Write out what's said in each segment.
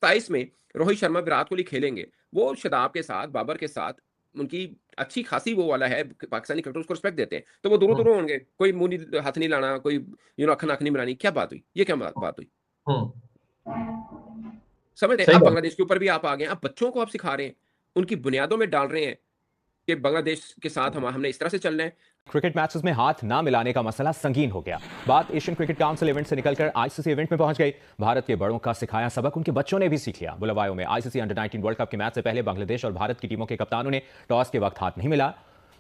27 में रोहित शर्मा, विराट कोहली खेलेंगे, वो शादाब के साथ, बाबर के साथ उनकी अच्छी खासी वो वाला है, पाकिस्तानी क्रिकेटर उसको रिस्पेक्ट देते हैं, तो वो हम्म, दूरों-दूरों होंगे, कोई मुँह नहीं हाथ नहीं लाना, कोई आँख नहीं मिलानी, क्या बात हुई? ये क्या बात हुई? हम्म, समझ रहे हैं? सही अब बात। बांग्लादेश के ऊपर भी आप आ गए हैं, अब बच्चों को आप सिखा रहे हैं, उनकी बुनियादों में डाल रहे हैं कि बांग्लादेश के साथ हमने इस तरह से चलना है। क्रिकेट मैचेस में हाथ ना मिलाने का मसला संगीन हो गया। बात एशियन क्रिकेट काउंसिल इवेंट से निकलकर आईसीसी इवेंट में पहुंच गई। भारत के बड़ों का सिखाया सबक उनके बच्चों ने भी सीख लिया। बुलावायों में आईसीसी अंडर 19 वर्ल्ड कप के मैच से पहले बांग्लादेश और भारत की टीमों के कप्तानों ने टॉस के वक्त हाथ नहीं मिला।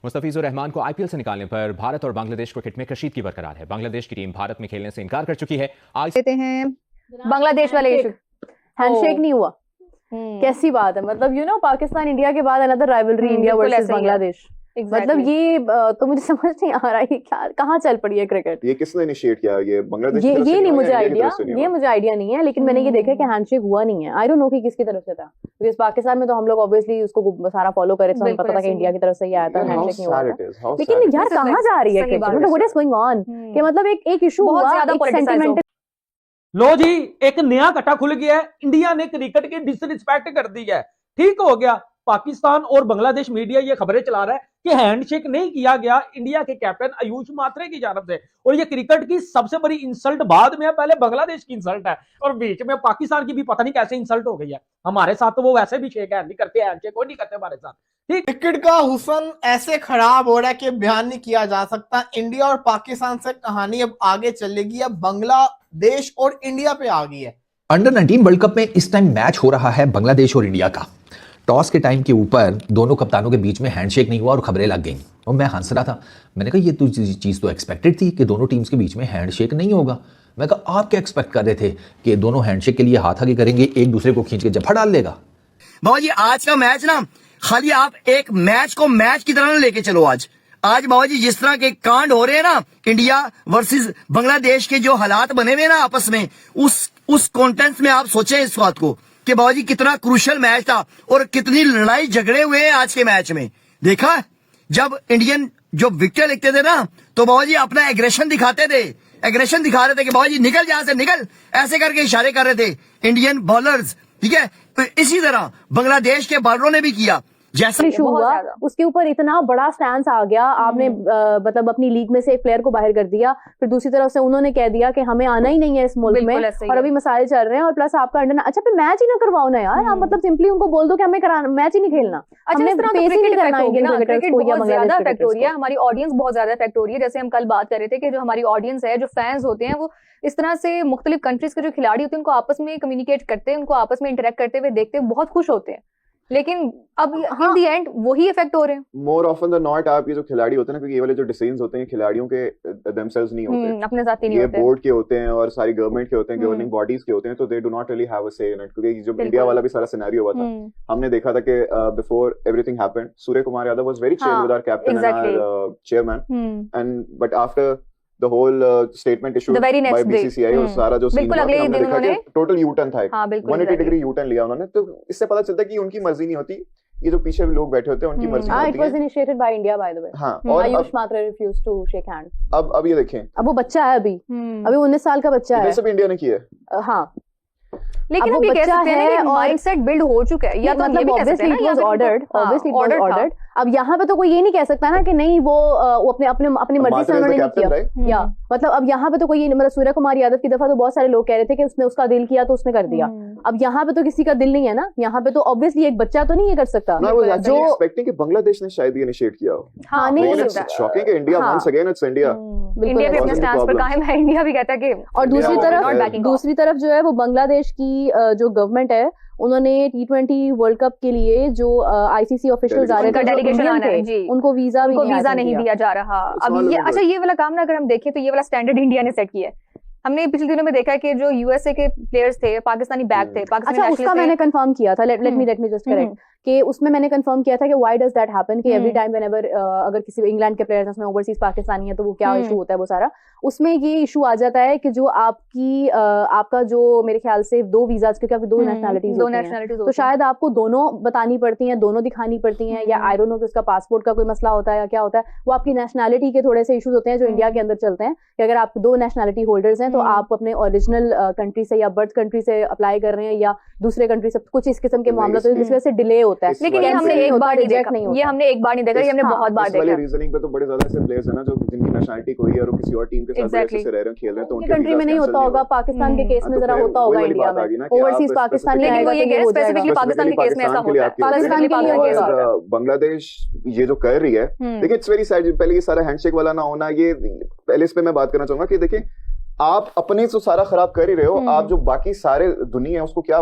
मुस्तफिजुर रहमान को आईपीएल से निकालने पर भारत और बांग्लादेश क्रिकेट में कशीदगी बरकरार है। बांग्लादेश की टीम भारत में खेलने से इनकार कर चुकी है। देते हैं बांग्लादेश वाले हैंडशेक नहीं हुआ। कैसी बात है, मतलब पाकिस्तान इंडिया के बाद another rivalry India versus Bangladesh. मतलब ये तो मुझे समझ नहीं आ रहा है क्या, कहाँ चल पड़ी है क्रिकेट। ये किसने इनिशिएट किया? ये बांग्लादेश की तरफ से ये नहीं हुआ मुझे या इंडिया की आइडिया, तरफ से नहीं ये हुआ? मुझे आइडिया नहीं है, लेकिन मैंने ये देखा कि हैंडशेक हुआ नहीं है। आई डोंट नो कि किसकी तरफ से था, बिकॉज़ पाकिस्तान में तो हम लोग ऑब्वियसली उसको सारा फॉलो करे, तो हमें पता था कि इंडिया की तरफ से ही आया था, How हैंडशेक नहीं हुआ sad था। it is, how sad लेकिन it यार is. कहाँ जा रही है सही क्रिकेट, बात है। मतलब व्हाट इज गोइंग ऑन, कि मतलब एक इशू बहुत हुआ, ज्यादा एक politicize हो सेंटिमेंट। लो जी, एक नया कट्टा खुल गया है। इंडिया ने क्रिकेट की डिसरिस्पेक्ट कर दी है। ठीक हो गया। पाकिस्तान और बांग्लादेश मीडिया ये खबरें चला रहा है कि हैंडशेक नहीं किया गया इंडिया के कैप्टन आयुष मात्रे की जानब से, और ये क्रिकेट की सबसे बड़ी इंसल्ट बाद में है, पहले बांग्लादेश की इंसल्ट है और बीच में पाकिस्तान की भी पता नहीं कैसे इंसल्ट हो गई है। हमारे साथ तो वो वैसे भी शेक हैंड नहीं करते, हैंडशेक कोई नहीं करते हमारे साथ। ठीक, क्रिकेट का हुसन ऐसे खराब हो रहा है कि बयान नहीं किया जा सकता। इंडिया और पाकिस्तान से कहानी अब आगे चलेगी, अब बांग्लादेश और इंडिया पे आ गई है। अंडर 19 वर्ल्ड कप में इस टाइम मैच हो रहा है बांग्लादेश और इंडिया का। टॉस के टाइम के ऊपर दोनों कप्तानों के बीच में हैंडशेक नहीं हुआ और खबरें लग गईं और मैं हंस रहा था। मैंने कहा ये तो चीज़ तो एक्सपेक्टेड थी कि दोनों टीम्स के बीच में हैंडशेक नहीं होगा। मैं कहा आप क्या एक्सपेक्ट कर रहे थे कि दोनों हैंडशेक के लिए हाथ आगे करेंगे, एक दूसरे को खींच के जफा डाल लेगा? बाबा जी आज का मैच ना, खाली आप एक मैच को मैच की तरह ना लेके चलो। आज बाबा जी जिस तरह के कांड हो रहे हैं ना, इंडिया वर्सेस बांग्लादेश के जो हालात बने हुए ना आपस में, उस कॉन्टेंट में आप सोचें इस बात को कि बाबा जी कितना क्रूशियल मैच था और कितनी लड़ाई झगड़े हुए हैं आज के मैच में। देखा जब इंडियन जो विकेट लिखते थे ना, तो बाबा जी अपना एग्रेशन दिखाते थे, एग्रेशन दिखा रहे थे कि बाबा जी निकल यहां से निकल, ऐसे करके इशारे कर रहे थे इंडियन बॉलर्स। ठीक है, तो इसी तरह बांग्लादेश के बॉलरों ने भी किया। जैसा इशू हुआ उसके ऊपर इतना बड़ा स्टैंस आ गया। आपने मतलब अपनी लीग में से एक प्लेयर को बाहर कर दिया, फिर दूसरी तरफ से उन्होंने कह दिया कि हमें आना ही नहीं है इस मुल्क में, और अभी मसाइल चल रहे हैं, और प्लस आपका अंडर अच्छा फिर मैच ही ना करवाओ ना यार। आप मतलब सिंपली उनको बोल दो कि हमें मैच ही नहीं खेलना। हमने फेस ही नहीं करना इंडियन क्रिकेटर्स को या बांग्लादेश क्रिकेटर्स को। हमारी ऑडियंस बहुत ज्यादा इफेक्ट हो रही है। जैसे हम कल बात कर रहे थे कि जो हमारी ऑडियंस है, जो फैंस होते हैं, वो इस तरह से मुख्तलिफ कंट्रीज के जो खिलाड़ी होते हैं उनको आपस में कम्युनिकेट करते हैं, उनको आपस में इंटरेक्ट करते हुए देखते हुए बहुत खुश होते हैं। लेकिन अब इन दी एंड वही इफेक्ट हो रहे हैं। मोर ऑफन द नॉट आप ये जो खिलाड़ी होते हैं ना, क्योंकि ये वाले जो डिसीजंस होते हैं खिलाड़ियों के देमसेल्व्स नहीं होते, अपने साथ ही नहीं ये होते, बोर्ड के होते हैं और सारी गवर्नमेंट के होते हैं, गवर्निंग बॉडीज के होते हैं, तो they do not really have a से इन इट। क्योंकि जो इंडिया वाला भी सारा सिनेरियो हुआ था, हमने देखा था कि before everything happened, Suryakumar Yadav was very chill with our captain and our chairman, and but after the whole statement issued by BCCI और सारा जो सीन हुआ, हमने देखा कि टोटल यू टर्न था, 180 डिग्री यू टर्न लिया उन्होंने। तो इससे पता चलता है कि उनकी मर्जी नहीं होती, ये जो पीछे भी लोग बैठे होते हैं उनकी मर्जी होती है। It was initiated by India by the way। हाँ, और आयुष मात्रे refused to shake hand। अब ये देखें, अब वो बच्चा है, अभी 19 साल का बच्चा है, ये सब इंडिया ने किया है। हाँ, लेकिन अब ये कह सकते हैं कि माइंडसेट बिल्ड हो चुका है, या तो ये भी कह सकते हैं ना, या ऑर्डर्ड, ऑब्वियसली ऑर्डर्ड। अब यहाँ पे तो कोई ये नहीं कह सकता ना कि नहीं वो अपनी मर्जी से उन्होंने नहीं किया, या मतलब अब यहाँ पे तो कोई, मतलब सूर्य कुमार यादव की दफा तो बहुत सारे लोग कह रहे थे कि उसने उसका दिल किया तो उसने कर दिया। अब यहाँ पे तो किसी का दिल नहीं है ना, यहाँ पे तो ऑब्वियसली एक बच्चा तो नहीं ये कर सकता जो एक्सपेक्टिंग कि बांग्लादेश ने शायद ये इनिशिएट किया हो। हाँ, नहीं, शॉकिंग कि India once again it's India. India भी अपने स्टैंड पर कायम है, इंडिया भी कहता है कि, और दूसरी तरफ जो है वो बांग्लादेश की जो गवर्नमेंट है, उन्होंने T20 वर्ल्ड कप के लिए जो आईसीसी ऑफिशियल्स आ रहे थे, डेलीगेशन आना है जी, उनको वीजा नहीं दिया जा रहा। अब ये अच्छा, ये वाला काम ना अगर हम देखें तो ये वाला स्टैंडर्ड इंडिया ने सेट किया है। हमने पिछले दिनों में देखा कि जो यूएसए के प्लेयर्स थे, पाकिस्तानी बैक थे, अच्छा उसका मैंने कंफर्म किया था। लेट मी जस्ट करेक्ट कि उसमें मैंने कंफर्म किया था कि व्हाई डज दैट हैपन, कि एवरी टाइम व्हेनेवर अगर किसी इंग्लैंड के प्लेयर्स उसमें ओवरसीज पाकिस्तानी है तो वो क्या इशू होता है वो सारा, उसमें ये इशू आ जाता है कि जो आपका जो मेरे ख्याल से 2 वीजाज, क्योंकि आपकी 2 नेशनैलिटीज होती हैं, तो शायद आपको दोनों बतानी पड़ती हैं, दोनों दिखानी पड़ती हैं, या आई डोंट नो कि उसका पासपोर्ट का कोई मसला होता है या क्या होता है, वो आपकी नेशनैलिटी के थोड़े से इश्यूज होते हैं जो इंडिया के अंदर चलते हैं कि अगर आप 2 नेशनैलिटी होल्डर्स हैं तो आप अपने ओरिजिनल कंट्री से या बर्थ कंट्री से अप्लाई कर रहे हैं या दूसरे कंट्री से, कुछ इस किस्म के मामले होते हैं जिस वजह से डिले होता है। लेकिन ये हमने एक बार नहीं देखा, ये हमने एक बार नहीं देखा, ये हमने बहुत बार देखा। रीजनिंग पे तो बड़े ज्यादा ऐसे प्लेयर्स हैं ना जो जिनकी नेशनैलिटी कोई है और किसी और टीम के साथ ऐसे रह रहे हैं, खेल रहे हैं, तो उनके कंट्री में नहीं होता होगा, पाकिस्तान के केस में जरा होता होगा इंडिया में, ओवरसीज पाकिस्तानी आएगा तो ये हो जाएगा। स्पेसिफिकली पाकिस्तान के केस में ऐसा होता है, पाकिस्तान के लिए केस होता है। बांग्लादेश ये जो कर रही है, देखिए इट्स वेरी सैड, पहले ये सारा हैंडशेक वाला ना होना, ये पहले इस पे मैं बात करना चाहूंगा कि देखिए आप अपने तो सारा खराब कर ही रहे हो, आप जो बाकी सारे दुनिया है उसको क्या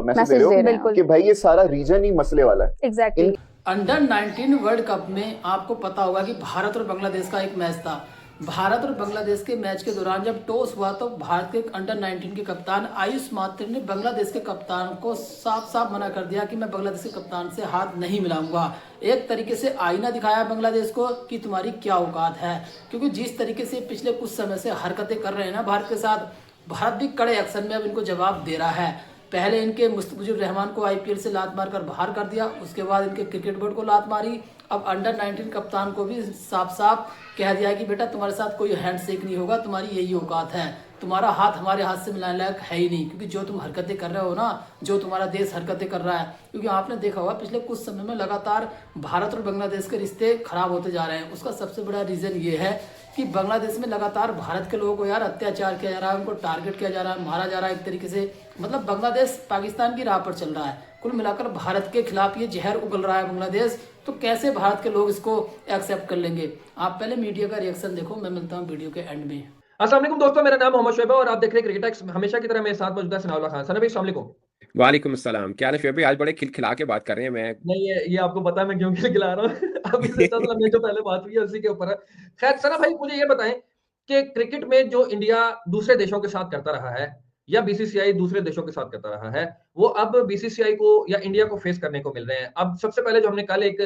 मैसेज दे रहे हो कि भाई ये सारा रीजन ही मसले वाला है। एग्जैक्टली। अंडर 19 वर्ल्ड कप में आपको पता होगा कि भारत और बांग्लादेश का एक मैच था। भारत और बांग्लादेश के मैच के दौरान जब टॉस हुआ तो भारत के अंडर 19 के कप्तान आयुष मात्रे ने बांग्लादेश के कप्तान को साफ साफ मना कर दिया कि मैं बांग्लादेश के कप्तान से हाथ नहीं मिलाऊंगा। एक तरीके से आईना दिखाया बांग्लादेश को कि तुम्हारी क्या औकात है, क्योंकि जिस तरीके से पिछले कुछ समय से हरकतें कर रहे हैं ना भारत के साथ, भारत भी कड़े एक्शन में अब इनको जवाब दे रहा है। पहले इनके मुस्तफिजुर रहमान को IPL से लात मारकर बाहर कर दिया, उसके बाद इनके क्रिकेट बोर्ड को लात मारी, अब अंडर 19 कप्तान को भी साफ साफ कह दिया कि बेटा तुम्हारे साथ कोई हैंडशेक नहीं होगा, तुम्हारी यही औकात है, तुम्हारा हाथ हमारे हाथ से मिलाने लायक है ही नहीं, क्योंकि जो तुम हरकतें कर रहे हो ना, जो तुम्हारा देश हरकतें कर रहा है, क्योंकि आपने देखा होगा पिछले कुछ समय में लगातार भारत और बांग्लादेश के रिश्ते खराब होते जा रहे हैं। उसका सबसे बड़ा रीजन ये है कि बांग्लादेश में लगातार भारत के लोगों को यार अत्याचार किया जा रहा है, उनको टारगेट किया जा रहा है, मारा जा रहा है एक तरीके से, मतलब बांग्लादेश पाकिस्तान की राह पर चल रहा है। कुल मिलाकर भारत के खिलाफ ये जहर उगल रहा है बांग्लादेश, तो कैसे भारत के लोग इसको एक्सेप्ट कर लेंगे? आप पहले मीडिया का रिएक्शन देखो, मैं मिलता हूँ वीडियो के एंड में। अस्सलाम वालेकुम दोस्तों, मेरा नाम मोहम्मद शोएब है और आप देख रहे हैं क्रिकेट एक्स। हमेशा की तरह मेरे साथ मौजूद है सनाउल्लाह खान। सना भाई अस्सलाम वालेकुम। वालेकुम अस्सलाम, क्या है शोएब भाई, आज बड़े खिलखिला के बात कर रहे हैं। मैं नहीं, ये आपको पता है मैं क्यों खिलखिला रहा हूँ अभी से जो पहले बात हुई है उसी के ऊपर है। खैर सना भाई, मुझे ये बताएं कि क्रिकेट में जो इंडिया दूसरे देशों के साथ करता रहा है या BCCI दूसरे देशों के साथ करता रहा है, वो अब BCCI को या इंडिया को फेस करने को मिल रहे हैं। अब सबसे पहले जो हमने कल एक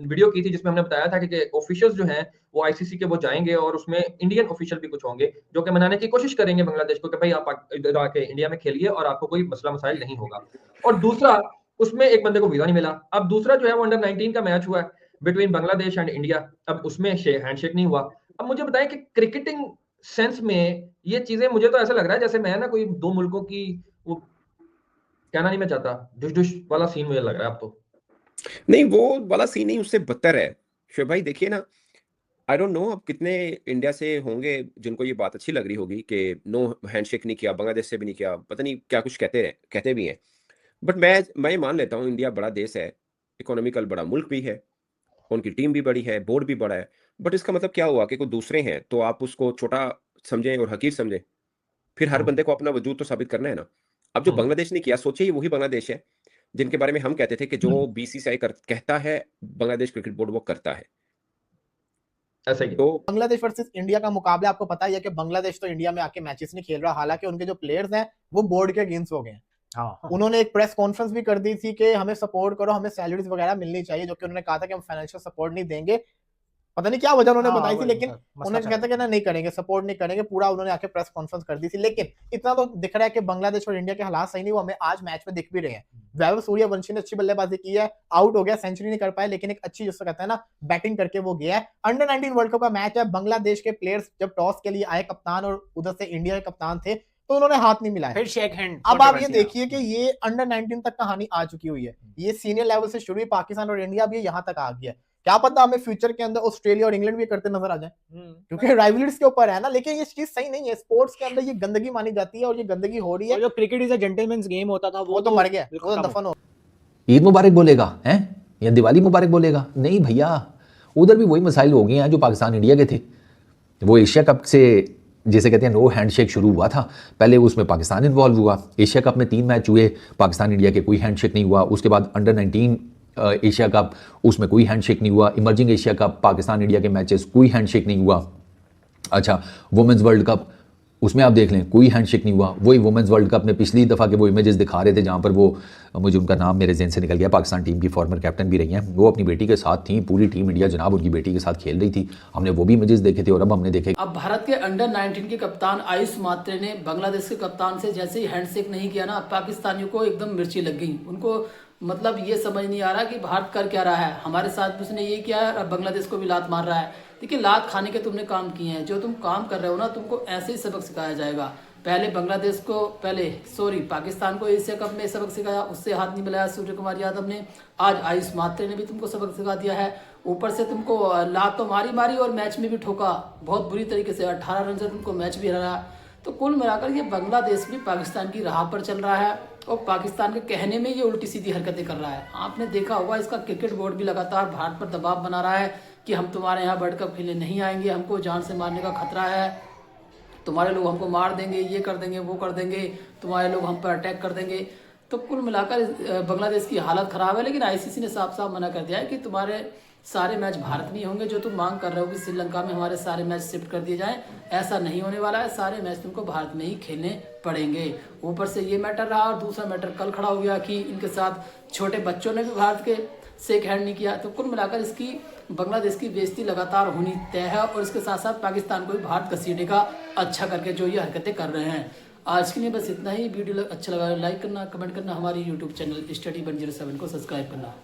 वीडियो की थी जिसमें हमने बताया था कि ऑफिशियल्स जो हैं वो ICC के वो जाएंगे और उसमें इंडियन ऑफिशियल भी कुछ होंगे जो कि मनाने की कोशिश करेंगे बांग्लादेश को कि भाई आप इधर आके इंडिया में खेलिए और आपको कोई मसला मसाइल नहीं होगा। और दूसरा, उसमें एक बंदे को वीजा नहीं मिला। अब दूसरा जो है वो अंडर 19 का मैच हुआ है बिटवीन बांग्लादेश एंड इंडिया, अब उसमें हैंडशेक नहीं हुआ। अब मुझे बताएं कि क्रिकेटिंग सेंस में ये चीजें, मुझे तो ऐसा लग रहा है जैसे मैं ना कोई 2 मुल्कों की, वो कहना नहीं मैं चाहता, दुश वाला सीन मुझे लग रहा है अब तो। नहीं, वो वाला सीन नहीं, उससे बदतर है शोएब भाई। देखिए ना, आई डोंट नो अब कितने इंडिया से होंगे जिनको ये बात अच्छी लग रही होगी कि नो हैंडशेक नहीं किया, बांग्लादेश से भी नहीं किया, पता नहीं क्या कुछ कहते भी हैं। बट मैं मान लेता हूँ इंडिया बड़ा देश है, इकोनॉमिकल बड़ा मुल्क भी है, उनकी टीम भी बड़ी है, बोर्ड भी बड़ा है, बट इसका मतलब क्या हुआ कि कोई दूसरे हैं तो आप उसको छोटा समझें और हकीर समझें? फिर हर बंदे को अपना वजूद तो साबित करना है ना। अब जो बांग्लादेश ने किया, सोचिए वही बांग्लादेश है जिनके बारे में हम कहते थे कि जो BCCI कहता है बांग्लादेश क्रिकेट बोर्ड वो करता है। ऐसा ही तो बांग्लादेश वर्सेस इंडिया का मुकाबला आपको पता ही है कि बांग्लादेश तो इंडिया में आके मैचेस नहीं खेल रहा, हालांकि उनके जो प्लेयर्स हैं वो बोर्ड के अगेंस्ट हो गए हैं। हाँ। उन्होंने एक प्रेस कॉन्फ्रेंस भी कर दी थी कि हमें सपोर्ट करो, हमें सैलरीज वगैरह मिलनी चाहिए, जो कि उन्होंने कहा था कि हम फाइनेंशियल सपोर्ट नहीं देंगे। पता नहीं क्या वजह उन्होंने बताई थी, लेकिन उन्होंने कहता कि ना नहीं करेंगे, सपोर्ट नहीं करेंगे, पूरा उन्होंने आके प्रेस कॉन्फ्रेंस कर दी थी। लेकिन इतना तो दिख रहा है कि बांग्लादेश और इंडिया के हालात सही नहीं, वो हमें आज मैच में दिख भी रहे हैं। वैभव सूर्यवंशी ने अच्छी बल्लेबाजी की है, आउट हो गया, सेंचुरी नहीं कर पाए, लेकिन एक अच्छी जिसको कहते हैं ना बैटिंग करके वो गया है। अंडर 19 वर्ल्ड कप का मैच है, बांग्लादेश के प्लेयर्स जब टॉस के लिए आए, कप्तान और उधर से इंडिया के कप्तान थे, तो उन्होंने हाथ नहीं मिलाया, फिर शेक हैंड। अब आप ये देखिए कि ये अंडर 19 तक कहानी आ चुकी हुई है, ये सीनियर लेवल से शुरू हुई, पाकिस्तान और इंडिया भी यहाँ तक आ गया। क्या पता हमें फ्यूचर के अंदर ऑस्ट्रेलिया और इंग्लैंड भी करते नजर आ जाए, क्योंकि राइवलरीज के ऊपर है ना। लेकिन ये चीज सही नहीं है, स्पोर्ट्स के अंदर ये गंदगी मानी जाती है और ये गंदगी हो रही है। जो cricket is a gentleman's game होता था वो तो मर गया, वो तो दफन हो। ईद मुबारक बोलेगा हैं या दिवाली मुबारक बोलेगा? नहीं भैया, उधर भी वही मसाइल हो गए हैं जो पाकिस्तान इंडिया के थे। वो एशिया कप से जैसे कहते हैं नो हैंडशेक शुरू हुआ था, पहले उसमें पाकिस्तान इन्वॉल्व हुआ। एशिया कप में 3 मैच हुए, पाकिस्तान इंडिया के कोई हैंडशेक नहीं हुआ। उसके बाद अंडर 19 एशिया कप, उसमें कोई हैंडशेक नहीं हुआ। Emerging Asia cup, Pakistan India के मैचेस, कोई हैंडशेक नहीं हुआ। अच्छा, वुमेंस वर्ल्ड कप, उसमें आप देख लें कोई हैंडशेक नहीं हुआ। वही वुमेंस वर्ल्ड कप में पिछली दफ़ा के वो इमेजेस दिखा रहे थे जहाँ पर वो मुझे उनका नाम मेरे ज़हन से निकल गया, पाकिस्तान टीम की फॉर्मर कैप्टन भी रही हैं। वो अपनी बेटी के साथ थी, पूरी टीम इंडिया जनाब उनकी बेटी के साथ खेल रही थी। हमने वो भी मैचेस देखे थे और अब हमने देखे। अब भारत के अंडर 19 के कप्तान आयुष मात्रे ने बांग्लादेश के कप्तान से जैसे ही हैंडशेक नहीं किया ना, पाकिस्तानियों को एकदम मिर्ची लग गई। उनको मतलब ये समझ नहीं आ रहा कि भारत कर क्या रहा है, हमारे साथ भी उसने ये किया है और बांग्लादेश को भी लात मार रहा है। देखिए, लात खाने के तुमने काम किए हैं, जो तुम काम कर रहे हो ना, तुमको ऐसे ही सबक सिखाया जाएगा। पहले बांग्लादेश को पाकिस्तान को एशिया कप में सबक सिखाया, उससे हाथ नहीं मिलाया सूर्य कुमार यादव ने। आज आयुष मात्रे ने भी तुमको सबक सिखा दिया है। ऊपर से तुमको लात तो मारी और मैच में भी ठोका बहुत बुरी तरीके से, 18 रन से तुमको मैच भी हराया। तो कुल मिलाकर ये बांग्लादेश भी पाकिस्तान की राह पर चल रहा है और पाकिस्तान के कहने में ये उल्टी सीधी हरकतें कर रहा है। आपने देखा होगा, इसका क्रिकेट बोर्ड भी लगातार भारत पर दबाव बना रहा है कि हम तुम्हारे यहाँ वर्ल्ड कप खेलने नहीं आएंगे, हमको जान से मारने का खतरा है, तुम्हारे लोग हमको मार देंगे, ये कर देंगे, वो कर देंगे, तुम्हारे लोग हम पर अटैक कर देंगे। तो कुल मिलाकर बांग्लादेश की हालत ख़राब है। लेकिन आईसीसी ने साफ साफ मना कर दिया है कि तुम्हारे सारे मैच भारत में ही होंगे। जो तुम मांग कर रहे हो कि श्रीलंका में हमारे सारे मैच शिफ्ट कर दिए जाएं, ऐसा नहीं होने वाला है। सारे मैच तुमको भारत में ही खेलने पड़ेंगे। ऊपर से ये मैटर रहा और दूसरा मैटर कल खड़ा हो गया कि इनके साथ छोटे बच्चों ने भी भारत के शेक हैंड नहीं किया। तो कुल मिलाकर इसकी बांग्लादेश की बेइज्जती लगातार होनी तय है और इसके साथ साथ पाकिस्तान को भी भारत घसीटने का अच्छा करके जो ये हरकतें कर रहे हैं। आज के लिए बस इतना ही। वीडियो अच्छा लगा लाइक करना, कमेंट करना, हमारी यूट्यूब चैनल स्टडी 107 को सब्सक्राइब करना।